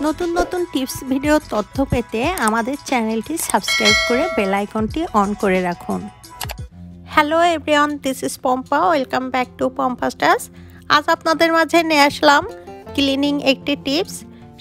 নতুন নতুন tips video তথ্য পেতে আমাদের চ্যানেলটি সাবস্ক্রাইব করে বেল আইকনটি অন করে রাখুন। Hello everyone, this is Pampa. Welcome back to Pampa stars. আজ আপনাদের মাঝে নিয়ে আসলাম ক্লিনিং একটি টিপস।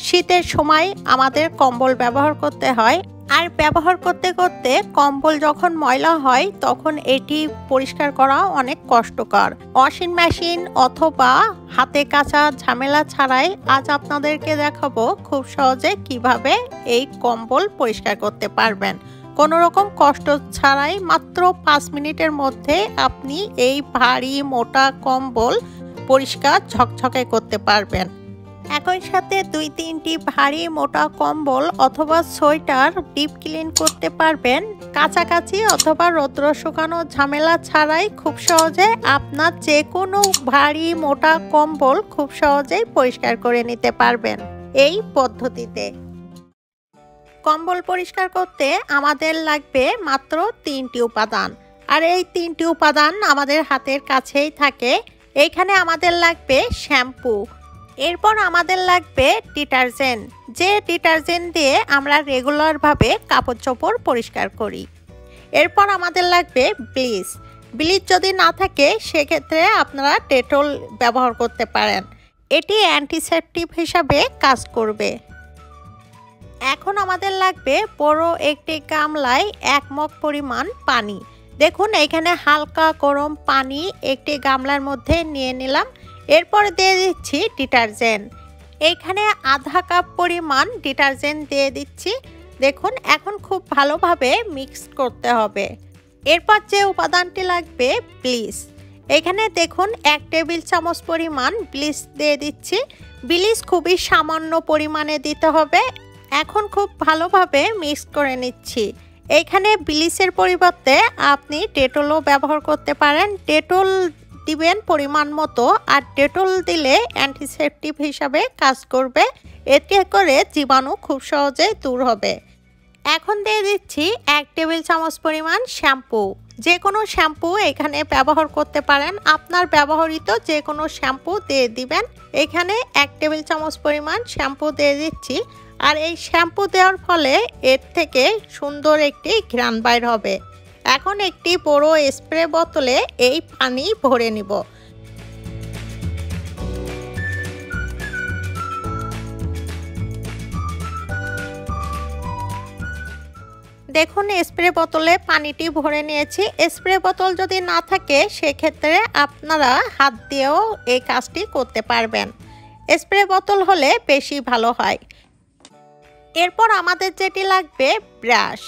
শীতের সময় আমাদের কম্বল ব্যবহার করতে হয়, আর ব্যবহার করতে করতে কম্বল যখন ময়লা হয় তখন এটি পরিষ্কার করা অনেক কষ্টকর। ওয়াশিং মেশিন অথবা হাতে কাচা ঝামেলা ছাড়াই আজ আপনাদেরকে দেখাবো খুব সহজে কিভাবে এই কম্বল পরিষ্কার করতে পারবেন। কোনো রকম কষ্ট ছাড়াই মাত্র 5 মিনিটের মধ্যে আপনি এই ভারী মোটা কম্বল পরিষ্কার ঝকঝকে করতে পারবেন। একই সাথে 2-3টি ভারী মোটা কম্বল অথবা সোয়েটার ডিপ ক্লিন করতে পারবেন। কাছাকাছি অথবা রৌদ্র শুকানো ঝামেলা ছাড়াই খুব সহজে আপনার যে কোনো ভারী মোটা কম্বল খুব সহজেই পরিষ্কার করে নিতে পারবেন এই পদ্ধতিতে। কম্বল পরিষ্কার করতে আমাদের লাগবে মাত্র 3টি উপাদান, আর এই 3টি উপাদান আমাদের হাতের কাছেই থাকে। এইখানে আমাদের লাগবে শ্যাম্পু, এরপর আমাদের লাগবে ডিটারজেন্ট, যে ডিটারজেন্ট দিয়ে আমরা রেগুলারভাবে কাপড় চোপড় পরিষ্কার করি। এরপর আমাদের লাগবে ব্লিচ। ব্লিচ যদি না থাকে সেক্ষেত্রে আপনারা ডেটল ব্যবহার করতে পারেন, এটি অ্যান্টিসেপটিক হিসাবে কাজ করবে। এখন আমাদের লাগবে বড় একটি গামলায় 1 মগ পরিমাণ পানি। দেখুন এখানে হালকা গরম পানি একটি গামলার মধ্যে নিয়ে নিলাম। এরপর দিয়ে দিচ্ছি ডিটারজেন্ট, এইখানে আধা কাপ পরিমাণ ডিটারজেন্ট দিয়ে দিচ্ছি। দেখুন এখন খুব ভালোভাবে মিক্স করতে হবে। এরপর যে উপাদানটি লাগবে ব্লিচ, এখানে দেখুন 1 টেবিল চামচ পরিমাণ ব্লিচ দিয়ে দিচ্ছি। ব্লিচ খুবই সামান্য পরিমাণে দিতে হবে। এখন খুব ভালোভাবে মিক্স করে নিচ্ছি। এইখানে ব্লিচের পরিবর্তে আপনি ডেটলও ব্যবহার করতে পারেন। ডেটল দিবেন পরিমাণ মতো, আর ডেটল দিলে অ্যান্টিসেপটিক হিসাবে কাজ করবে, এতে করে জীবাণু খুব সহজেই দূর হবে। এখন দিয়ে দিচ্ছি 1 টেবিল চামচ পরিমাণ শ্যাম্পু। যে কোনো শ্যাম্পু এখানে ব্যবহার করতে পারেন, আপনার ব্যবহৃত যে কোনো শ্যাম্পু দিয়ে দিবেন। এখানে 1 টেবিল চামচ পরিমাণ শ্যাম্পু দিয়ে দিচ্ছি, আর এই শ্যাম্পু দেওয়ার ফলে এর থেকে সুন্দর একটি ঘ্রাণ বাইর হবে। এখন একটি বড় স্প্রে বোতলে এই পানি ভরে নিব। দেখুন স্প্রে বোতলে পানিটি ভরে নিয়েছি। স্প্রে বোতল যদি না থাকে সেক্ষেত্রে আপনারা হাত দিয়েও এই কাজটি করতে পারবেন। স্প্রে বোতল হলে বেশি ভালো হয়। এরপর আমাদের যেটি লাগবে ব্রাশ।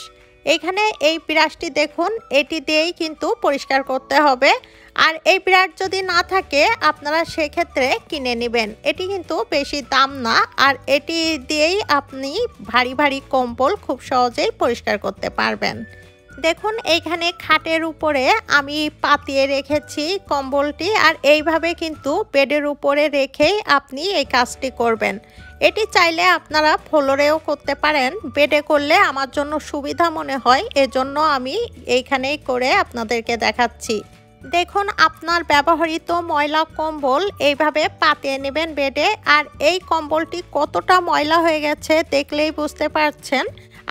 এখানে এই ব্রাশটি দেখুন, এটি দিয়েই কিন্তু পরিষ্কার করতে হবে। আর এই ব্রাশ যদি না থাকে আপনারা সেক্ষেত্রে কিনে নেবেন, এটি কিন্তু বেশি দাম না। আর এটি দিয়েই আপনি ভারী ভারী কম্বল খুব সহজেই পরিষ্কার করতে পারবেন। দেখুন এইখানে খাটের উপরে আমি পাতিয়ে রেখেছি কম্বলটি, আর এইভাবে কিন্তু বেডের উপরে রেখেই আপনি এই কাজটি করবেন। এটি চাইলে আপনারা ফ্লোরেও করতে পারেন, বেডে করলে আমার জন্য সুবিধা মনে হয়, এজন্য আমি এইখানেই করে আপনাদেরকে দেখাচ্ছি। দেখুন আপনার ব্যবহৃত ময়লা কম্বল এইভাবে পাতিয়ে নেবেন বেডে, আর এই কম্বলটি কতটা ময়লা হয়ে গেছে দেখলেই বুঝতে পারছেন।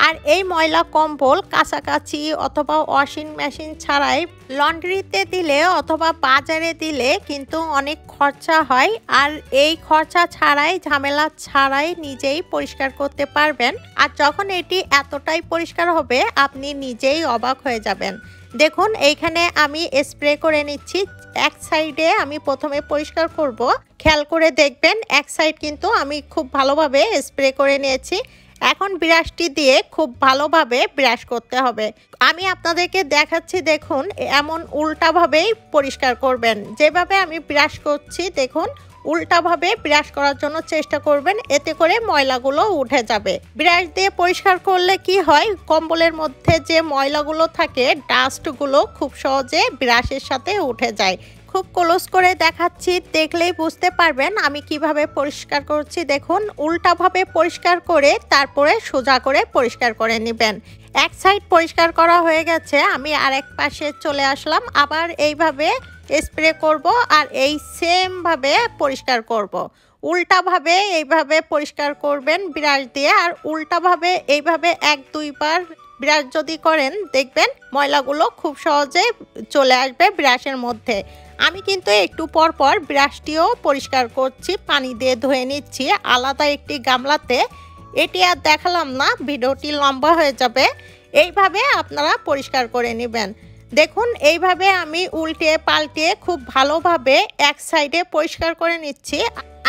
আর এই ময়লা কম্বল কাছাকাছি অথবা ওয়াশিং মেশিন ছাড়াই লন্ড্রিতে দিলে অথবা বাজারে দিলে কিন্তু অনেক খরচা হয়, আর এই খরচা ছাড়াই ঝামেলা ছাড়াই নিজেই পরিষ্কার করতে পারবেন। আর যখন এটি এতটাই পরিষ্কার হবে আপনি নিজেই অবাক হয়ে যাবেন। দেখুন এইখানে আমি স্প্রে করে নিচ্ছি। এক সাইডে আমি প্রথমে পরিষ্কার করব, খেয়াল করে দেখবেন এক সাইড কিন্তু আমি খুব ভালোভাবে স্প্রে করে নিয়েছি। এখন ব্রাশটি দিয়ে খুব ভালোভাবে ব্রাশ করতে হবে। আমি আপনাদেরকে দেখাচ্ছি, দেখুন এমন উল্টাভাবেই পরিষ্কার করবেন। যেভাবে আমি ব্রাশ করছি দেখুন উল্টাভাবে ব্রাশ করার জন্য চেষ্টা করবেন, এতে করে ময়লাগুলো উঠে যাবে। ব্রাশ দিয়ে পরিষ্কার করলে কি হয়, কম্বলের মধ্যে যে ময়লাগুলো থাকে ডাস্টগুলো খুব সহজে ব্রাশের সাথে উঠে যায়। খুব ক্লোজ করে দেখাচ্ছি, দেখলেই বুঝতে পারবেন আমি কিভাবে পরিষ্কার করছি। দেখুন উল্টাভাবে পরিষ্কার করে তারপরে সোজা করে পরিষ্কার করে নেবেন। এক সাইড পরিষ্কার করা হয়ে গেছে, আমি আরেক পাশে চলে আসলাম। আবার এইভাবে স্প্রে করব আর এই সেম ভাবে পরিষ্কার করব। উল্টাভাবে এইভাবে পরিষ্কার করবেন ব্রাশ দিয়ে, আর উল্টাভাবে এইভাবে 1-2 বার ব্রাশ যদি করেন দেখবেন ময়লাগুলো খুব সহজে চলে আসবে ব্রাশের মধ্যে। আমি কিন্তু একটু পর পর ব্রাশটিও পরিষ্কার করছি, পানি দিয়ে ধুয়ে নিচ্ছি আলাদা একটি গামলাতে। এটি আর দেখালাম না, ভিডিওটি লম্বা হয়ে যাবে। এইভাবে আপনারা পরিষ্কার করে নেবেন। দেখুন এইভাবে আমি উল্টে পাল্টে খুব ভালোভাবে এক সাইডে পরিষ্কার করে নিচ্ছি,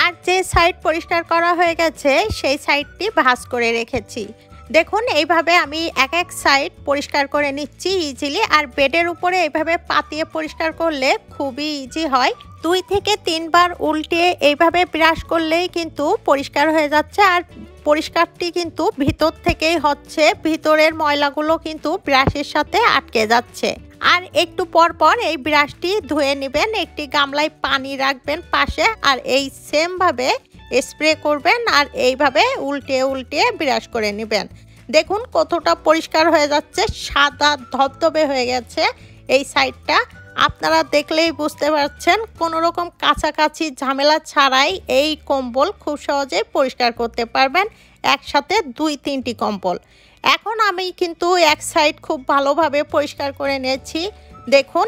আর যে সাইড পরিষ্কার করা হয়ে গেছে সেই সাইডটি ভাঁজ করে রেখেছি। দেখুন এইভাবে আমি এক সাইড পরিষ্কার করে নিচ্ছি ইজিলি, আর বেডের উপরে এইভাবে পাতিয়ে পরিষ্কার করলে খুবই ইজি হয়। 2 থেকে 3 বার উল্টে এইভাবে ব্রাশ করলেই কিন্তু পরিষ্কার হয়ে যাচ্ছে, আর পরিষ্কারটি কিন্তু ভিতর থেকেই হচ্ছে, ভিতরের ময়লাগুলো কিন্তু ব্রাশের সাথে আটকে যাচ্ছে। আর একটু পর পর এই ব্রাশটি ধুয়ে নেবেন, একটি গামলায় পানি রাখবেন পাশে, আর এই সেম ভাবে স্প্রে করবেন আর এইভাবে উল্টে উল্টে ব্রাশ করে নেবেন। দেখুন কতটা পরিষ্কার হয়ে যাচ্ছে, সাদা ধবধবে হয়ে গেছে এই সাইডটা। আপনারা দেখলেই বুঝতে পারছেন কোনো রকম কাছাকাছি ঝামেলা ছাড়াই এই কম্বল খুব সহজে পরিষ্কার করতে পারবেন, একসাথে 2-3টি কম্বল। এখন আমি কিন্তু এক সাইড খুব ভালোভাবে পরিষ্কার করে নিয়েছি দেখুন।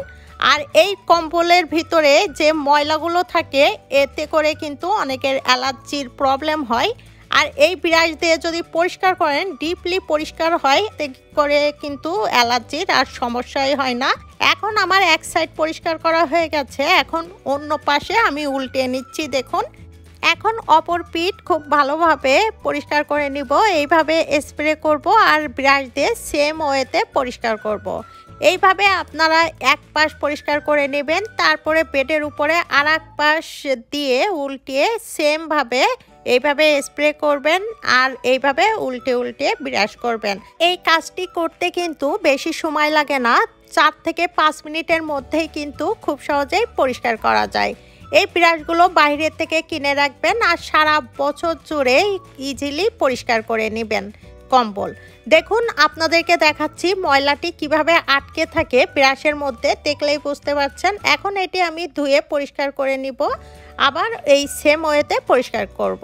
আর এই কম্বলের ভিতরে যে ময়লাগুলো থাকে এতে করে কিন্তু অনেকের অ্যালার্জির প্রবলেম হয়, আর এই ব্রাশ দিয়ে যদি পরিষ্কার করেন ডিপলি পরিষ্কার হয়, এতে করে কিন্তু অ্যালার্জির আর সমস্যাই হয় না। এখন আমার এক সাইড পরিষ্কার করা হয়ে গেছে, এখন অন্য পাশে আমি উল্টে নিচ্ছি দেখুন। এখন অপর পিঠ খুব ভালোভাবে পরিষ্কার করে নিব, এইভাবে স্প্রে করব আর ব্রাশ দিয়ে সেম ওয়েতে পরিষ্কার করব। এইভাবে আপনারা এক পাশ পরিষ্কার করে নেবেন, তারপরে বেডের উপরে আর এক পাশ দিয়ে উল্টিয়ে সেম ভাবে এইভাবে স্প্রে করবেন আর এইভাবে উল্টে উল্টে ব্রাশ করবেন। এই কাজটি করতে কিন্তু বেশি সময় লাগে না, 4 থেকে 5 মিনিটের মধ্যেই কিন্তু খুব সহজেই পরিষ্কার করা যায়। এই ব্রাশগুলো বাইরে থেকে কিনে রাখবেন আর সারা বছর জুড়ে ইজিলি পরিষ্কার করে নেবেন কম্বল। দেখুন আপনাদেরকে দেখাচ্ছি ময়লাটি কিভাবে আটকে থাকে ব্রাশের মধ্যে, দেখলেই বুঝতে পারছেন। এখন এটি আমি ধুয়ে পরিষ্কার করে নিব, আবার এই সেম ওয়েতে পরিষ্কার করব।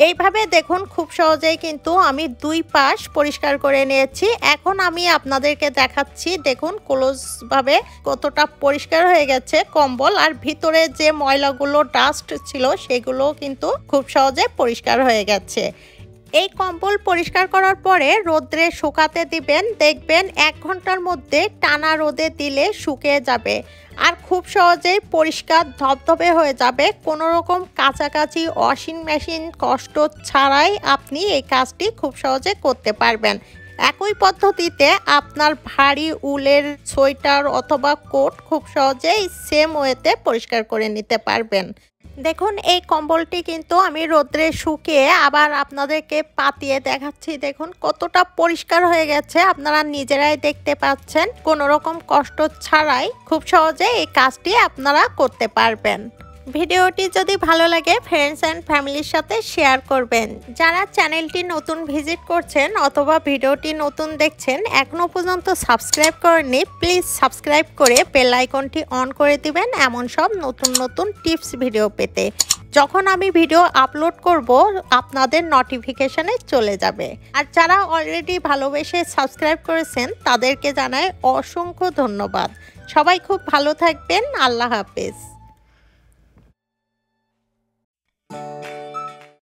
এইভাবে দেখুন খুব সহজেই কিন্তু আমি 2 পাশ পরিষ্কার করে নিয়েছি। এখন আমি আপনাদেরকে দেখাচ্ছি দেখুন ক্লোজভাবে কতটা পরিষ্কার হয়ে গেছে কম্বল, আর ভিতরে যে ময়লাগুলো ডাস্ট ছিল সেগুলো কিন্তু খুব সহজে পরিষ্কার হয়ে গেছে। এই কম্বল পরিষ্কার করার পরে রোদ্রে শুকাতে দিবেন, দেখবেন 1 ঘন্টার মধ্যে টানা রোদে দিলে শুকিয়ে যাবে আর খুব সহজেই পরিষ্কার ধবধবে হয়ে যাবে। কোনো রকম কাছাকাছি ওয়াশিং মেশিন কষ্ট ছাড়াই আপনি এই কাজটি খুব সহজে করতে পারবেন। একই পদ্ধতিতে আপনার ভারী উলের সোয়েটার অথবা কোট খুব সহজেই সেম ওয়েতে পরিষ্কার করে নিতে পারবেন। দেখুন এই কম্বলটি কিন্তু আমি রোদ্রে শুকিয়ে আবার আপনাদেরকে পাতিয়ে দেখাচ্ছি, দেখুন কতটা পরিষ্কার হয়ে গেছে, আপনারা নিজেরাই দেখতে পাচ্ছেন। কোনো রকম কষ্ট ছাড়াই খুব সহজে এই কাজটি আপনারা করতে পারবেন। ভিডিওটি যদি ভালো লাগে ফ্রেন্ডস অ্যান্ড ফ্যামিলির সাথে শেয়ার করবেন। যারা চ্যানেলটি নতুন ভিজিট করছেন অথবা ভিডিওটি নতুন দেখছেন এখনও পর্যন্ত সাবস্ক্রাইব করেননি, প্লিজ সাবস্ক্রাইব করে বেল আইকনটি অন করে দিবেন এমন সব নতুন নতুন টিপস ভিডিও পেতে। যখন আমি ভিডিও আপলোড করব আপনাদের নোটিফিকেশনে চলে যাবে। আর যারা অলরেডি ভালোবেসে সাবস্ক্রাইব করেছেন তাদেরকে জানাই অসংখ্য ধন্যবাদ। সবাই খুব ভালো থাকবেন, আল্লাহ হাফেজ।